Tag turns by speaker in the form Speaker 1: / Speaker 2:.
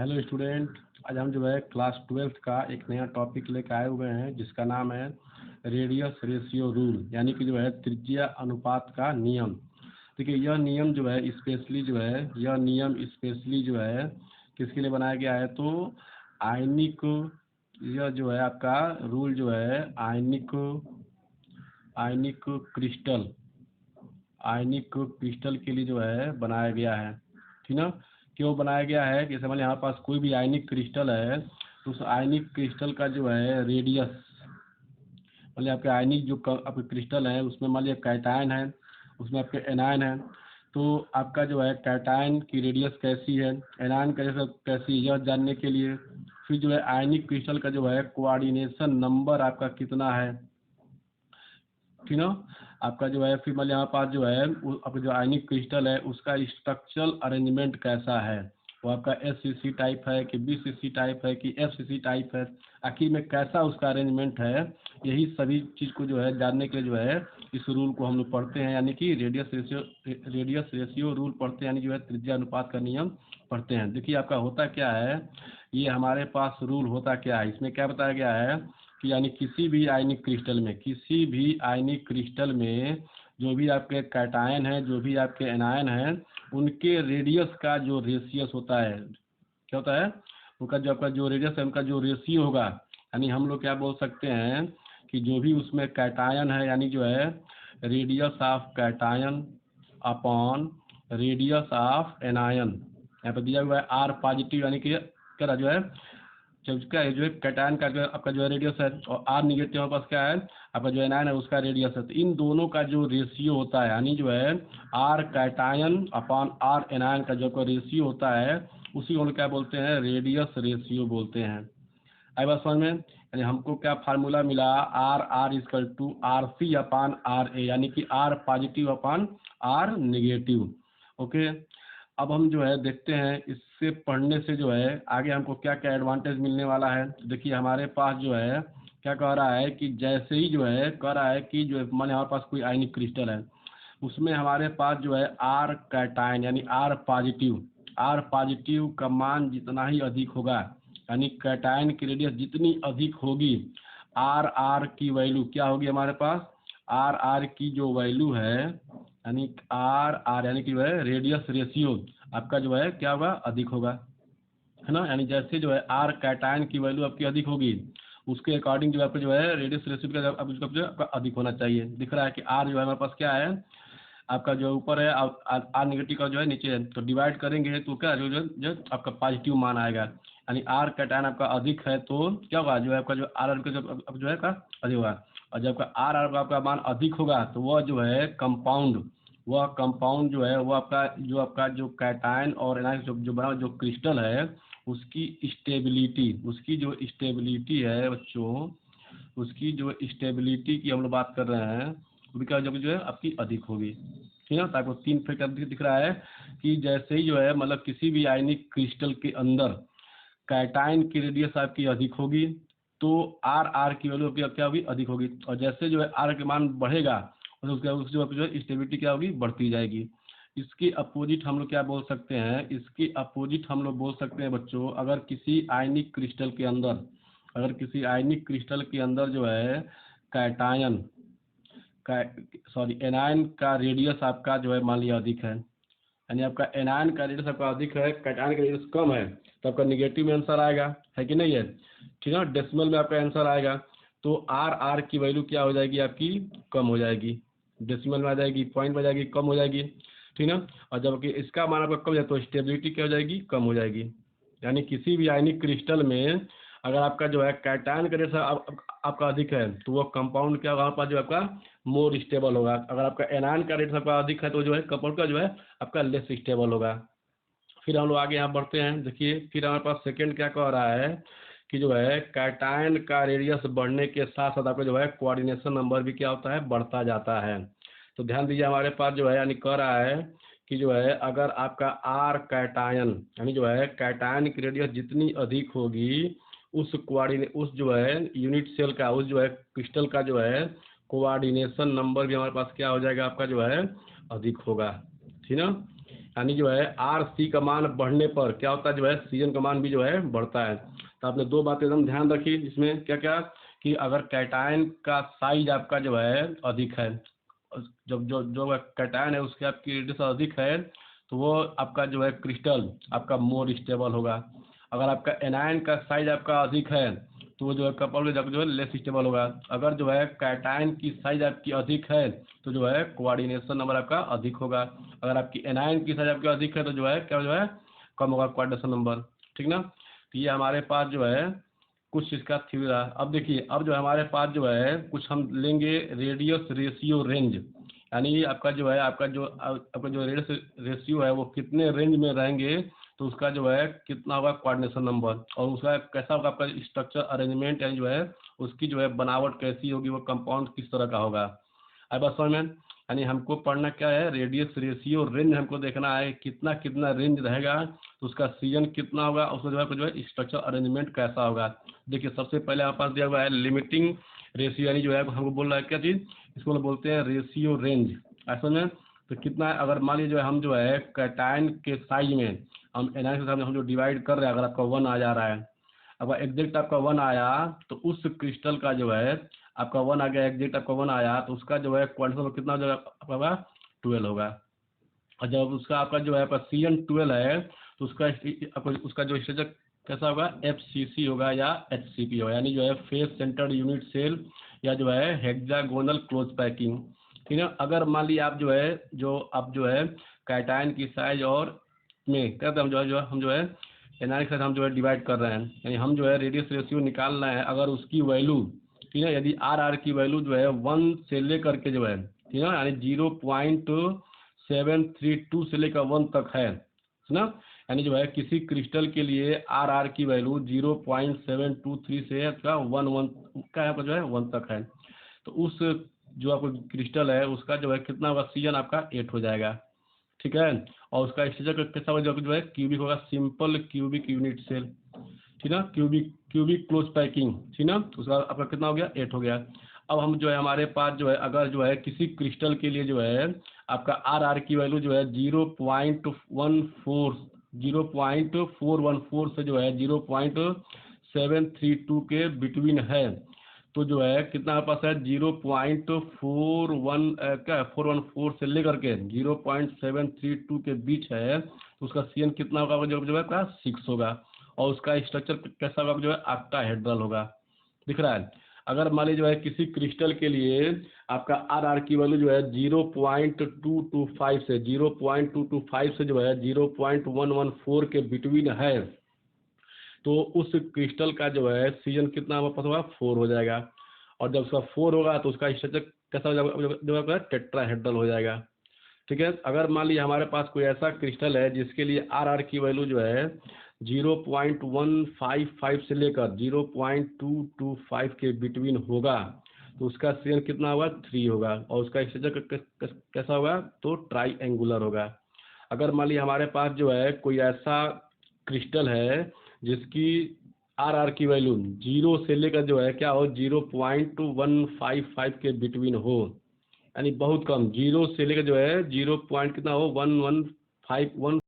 Speaker 1: Hello student, आज हम जो है क्लास 12th का एक नया टॉपिक लेकर आए हुए हैं जिसका नाम है रेडियस रेशियो रूल, यानी कि जो है त्रिज्या अनुपात का नियम। देखिए यह नियम जो है स्पेशली जो है किसके लिए बनाया गया है, तो आयनिक, यह जो है आपका रूल जो है आयनिक आयनिक क्रिस्टल आयनिक क्रिस्टल के लिए जो है बनाया गया है। ठीक ना। क्यों बनाया गया है कि समझ हमारे पास कोई भी आयनिक क्रिस्टल है तो उस आयनिक क्रिस्टल का जो है रेडियस, मान लिया आपके आयनिक जो आपके क्रिस्टल है उसमें मान लिया कैटायन है, उसमें आपके एनायन है, तो आपका जो है कैटायन की रेडियस कैसी है, एनायन का रेडियस कैसी है, यह जानने के लिए फिर जो है आयनिक क्रिस्टल का जो है कोऑर्डिनेशन नंबर आपका कितना है। ठीक ना। आपका जो है फिर मान लिया हमारे पास जो है आपका जो आयनिक क्रिस्टल है उसका स्ट्रक्चरल अरेंजमेंट कैसा है, वो आपका SCC टाइप है कि BCC टाइप है कि FCC टाइप है, आखिर में कैसा उसका अरेंजमेंट है। यही सभी चीज़ को जो है जानने के लिए जो है इस रूल को हम लोग पढ़ते हैं, यानी कि रेडियस रेशियो रूल पढ़ते हैं, यानी जो है त्रिज्या अनुपात का नियम पढ़ते हैं। देखिए आपका होता क्या है, ये हमारे पास रूल होता क्या है, इसमें क्या बताया गया है कि यानी किसी भी आयनिक क्रिस्टल में जो भी आपके कैटायन है, जो भी आपके एनायन है, उनके रेडियस का जो रेशियस होता है, क्या होता है, उनका जो आपका जो रेडियस है उनका जो रेशियो होगा, यानी हम लोग क्या बोल सकते हैं कि जो भी उसमें कैटायन है यानी जो है radius of cation upon radius of anion, यहाँ पर दिया हुआ है R पॉजिटिव, यानी कि क्या जो है जब उसका जो है कैटायन का जो आपका जो है रेडियस है और R निगेटिव हमारे पास क्या है आपका जो एनायन है उसका रेडियस है, तो इन दोनों का जो रेशियो होता है यानी जो है R cation upon R anion का जो आपका रेशियो होता है उसी को हम क्या बोलते हैं, रेडियस रेशियो बोलते हैं। आई बात समझ में, यानी हमको क्या फार्मूला मिला, R equal to RC upon RA, यानी कि R positive upon R negative. Okay, अब हम जो है देखते हैं इससे पढ़ने से जो है आगे हमको क्या क्या एडवांटेज मिलने वाला है। तो देखिए हमारे पास जो है क्या कह रहा है कि जैसे ही जो है कह रहा है कि जो माने हमारे पास कोई आयनिक क्रिस्टल है उसमें हमारे पास जो है R कैटायन यानी R पॉजिटिव का मान जितना ही अधिक होगा, यानी कैटायन की रेडियस जितनी अधिक होगी, R की वैल्यू क्या होगी हमारे पास, R की जो वैल्यू है यानी R यानी कि वह रेडियस रेशियो आपका जो है क्या होगा, अधिक होगा, है ना। यानी जैसे जो है R कैटायन की वैल्यू आपकी अधिक होगी उसके अकॉर्डिंग जो आपका जो है रेडियस रेशियो का आपका जो है आपका अधिक होना चाहिए। दिख रहा है कि R जो है हमारे पास क्या है आपका जो ऊपर है, R निगेटिव का जो है नीचे है, तो डिवाइड करेंगे तो क्या जो आपका पॉजिटिव मान आएगा, यानी R कैटायन आपका अधिक है तो क्या होगा जो है आपका जो R का जो है का अधिक होगा, और जब आपका आपका मान अधिक होगा तो वह जो है कंपाउंड जो है वो आपका जो कैटायन और एनायन जो बना जो क्रिस्टल है उसकी स्टेबिलिटी है बच्चों, उसकी जो स्टेबिलिटी की हम लोग बात कर रहे हैं उनका जब जो है आपकी अधिक होगी। ठीक है, तो आपको 3 फैक्टर दिख रहा है कि जैसे ही जो है मतलब किसी भी आयनिक क्रिस्टल के अंदर कैटायन की रेडियस आपकी अधिक होगी तो R की वैल्यू क्या होगी, अधिक होगी, और जैसे जो है R के मान बढ़ेगा तो उसकी जो है स्टेबिलिटी क्या होगी, बढ़ती जाएगी। इसके अपोजिट हम लोग क्या बोल सकते हैं, इसके अपोजिट हम लोग बोल सकते हैं बच्चों, अगर किसी आयनिक क्रिस्टल के अंदर जो है कैटायन एनायन का रेडियस आपका जो है मान लिया अधिक है, यानी आपका एनायन का रेडियस आपका अधिक है, कैटायन का रेडियस कम है, तो आपका निगेटिव में आंसर आएगा, है कि नहीं है। ठीक है, डेसिमल में आपका आंसर आएगा तो R की वैल्यू क्या हो जाएगी आपकी, कम हो जाएगी, डेसिमल में आ जाएगी, पॉइंट में आ जाएगी, कम हो जाएगी। ठीक ना, और जबकि इसका मान आपका कम हो जाए तो स्टेबिलिटी क्या हो जाएगी, कम हो जाएगी। यानी किसी भी आयनिक क्रिस्टल में अगर आपका जो है कैटायन का रेडियस आपका अधिक है तो वो कंपाउंड क्या होगा हमारे पास जो आपका मोर स्टेबल होगा, अगर आपका एनायन का रेडियस आपका अधिक है तो जो है कंपाउंड का जो है आपका लेस स्टेबल होगा। फिर हम लोग आगे यहाँ बढ़ते हैं, देखिए फिर हमारे पास सेकंड क्या कह रहा है कि जो है कैटायन का रेडियस बढ़ने के साथ साथ आपका जो है कोऑर्डिनेशन नंबर भी क्या होता है, बढ़ता जाता है। तो ध्यान दीजिए हमारे पास जो है यानी कह रहा है कि जो है अगर आपका R कैटायन यानी जो है कैटायन की रेडियस जितनी अधिक होगी उस जो है यूनिट सेल का उस जो है क्रिस्टल का जो है कोऑर्डिनेशन नंबर भी हमारे पास क्या हो जाएगा आपका जो है अधिक होगा। ठीक ना, यानी जो है आर सी का मान बढ़ने पर क्या होता है, जो है सी एन का मान भी जो है बढ़ता है। तो आपने दो बातें एकदम ध्यान रखी इसमें, क्या क्या कि अगर कैटायन का साइज आपका जो है अधिक है, जब जो जो कैटायन है उसकी आपकी रेडियस अधिक है तो वो आपका जो है क्रिस्टल आपका मोर स्टेबल होगा। अगर आपका एनायन का साइज आपका अधिक है तो वो जो है कपल में जो है लेस स्टेबल होगा। अगर जो है कैटायन की साइज आपकी अधिक है तो जो है कोऑर्डिनेशन नंबर आपका अधिक होगा। अगर आपकी एनायन की साइज आपकी अधिक है तो जो है क्या जो है कम होगा कोऑर्डिनेशन नंबर, ठीक ना। तो ये हमारे पास जो है कुछ इसका थ्योरी रहा। अब देखिए, अब जो हमारे पास जो है कुछ हम लेंगे रेडियस रेशियो रेंज, यानी आपका जो रेडियस रेशियो है वो कितने रेंज में रहेंगे तो उसका जो है कितना होगा कोऑर्डिनेशन नंबर, और उसका कैसा होगा आपका स्ट्रक्चर अरेंजमेंट, यानी जो है उसकी जो है बनावट कैसी होगी, वो कंपाउंड किस तरह का होगा। अब बात समझ में, यानी हमको पढ़ना क्या है, रेडियस रेशियो रेंज हमको देखना है कितना कितना रेंज रहेगा तो उसका सीजन कितना होगा, उसका जो है स्ट्रक्चर अरेंजमेंट कैसा होगा। देखिए सबसे पहले हमारे पास दिया हुआ है लिमिटिंग रेशियो, यानी जो है हमको बोल रहा है क्या चीज़, इसको बोलते हैं रेशियो रेंज। ऐसा में तो कितना है, अगर मान लीजिए जो है हम जो है कैटायन के साइज में हम एनालिसिस के सामने हम जो डिवाइड कर रहे हैं, अगर आपका 1 आ जा रहा है, अगर एग्जैक्ट आपका 1 आया तो उस क्रिस्टल का जो है आपका 1 आ गया, एग्जैक्ट आपका 1 आया तो उसका जो है क्वांटिटी कितना हो जाएगा आपका होगा 12 होगा। और जब उसका आपका जो है आपका CN12 है तो उसका जो स्ट्रक्चर कैसा होगा, FCC होगा या HCP होगा, यानी जो है फेस सेंटर्ड यूनिट सेल या जो है हेक्सागोनल क्लोज पैकिंग, ठीक है। अगर मान लीजिए आप जो है कैटायन की साइज और में कहते हैं हम जो है एनालिक से हम जो है डिवाइड कर रहे हैं, यानी हम जो है रेडियस रेशियो निकालना है, अगर उसकी वैल्यू, ठीक है, यदि आर की वैल्यू जो है 1 से लेकर के जो है, ठीक है, यानी 0.732 से लेकर 1 तक है ना, यानी जो है किसी क्रिस्टल के लिए आर की वैल्यू 0.723 से आपका 1 का यहाँ पर जो है 1 तक है, तो उस जो आपको क्रिस्टल है उसका जो है कितना होगा, सीजन आपका 8 हो जाएगा, ठीक है। और उसका स्ट्रक्चर कैसा होगा, जो है क्यूबिक होगा, सिंपल क्यूबिक यूनिट सेल, ठीक ना, क्यूबिक क्लोज पैकिंग, ठीक ना, उसका आपका कितना हो गया 8 हो गया। अब हम जो है हमारे पास जो है अगर जो है किसी क्रिस्टल के लिए जो है आपका आर की वैल्यू जो है 0.414 से जो है 0.732 के बिटवीन है, तो जो है कितना हमारे पास है 0.41 से लेकर के 0.732 के बीच है, तो उसका CN कितना होगा, जो है आपका 6 होगा, और उसका स्ट्रक्चर कैसा होगा, जो है ऑक्टाहेड्रल होगा, दिख रहा है। अगर मान लीजिए जो है किसी क्रिस्टल के लिए आपका आर की वैल्यू जो है 0.225 से जो है 0.114 के बिटवीन है, तो उस क्रिस्टल का जो है सीजन कितना हमारे पास होगा 4 हो जाएगा, और जब उसका 4 होगा तो उसका स्ट्रक्चर कैसा हो जाएगा, जो है टेट्राहेड्रल हो जाएगा, ठीक है। अगर मान लीजिए हमारे पास कोई ऐसा क्रिस्टल है जिसके लिए आर की वैल्यू जो है 0.155 से लेकर 0.225 के बिटवीन होगा, तो उसका सीजन कितना होगा 3 होगा, और उसका स्ट्रक्चर कैसा होगा, तो ट्राई एंगुलर होगा। अगर मान लीजिए हमारे पास जो है कोई ऐसा क्रिस्टल है जिसकी आर की वैल्यू 0 से लेकर जो है क्या हो 0.155 के बिटवीन हो, यानी बहुत कम, 0 से लेकर जो है 0 पॉइंट कितना हो 115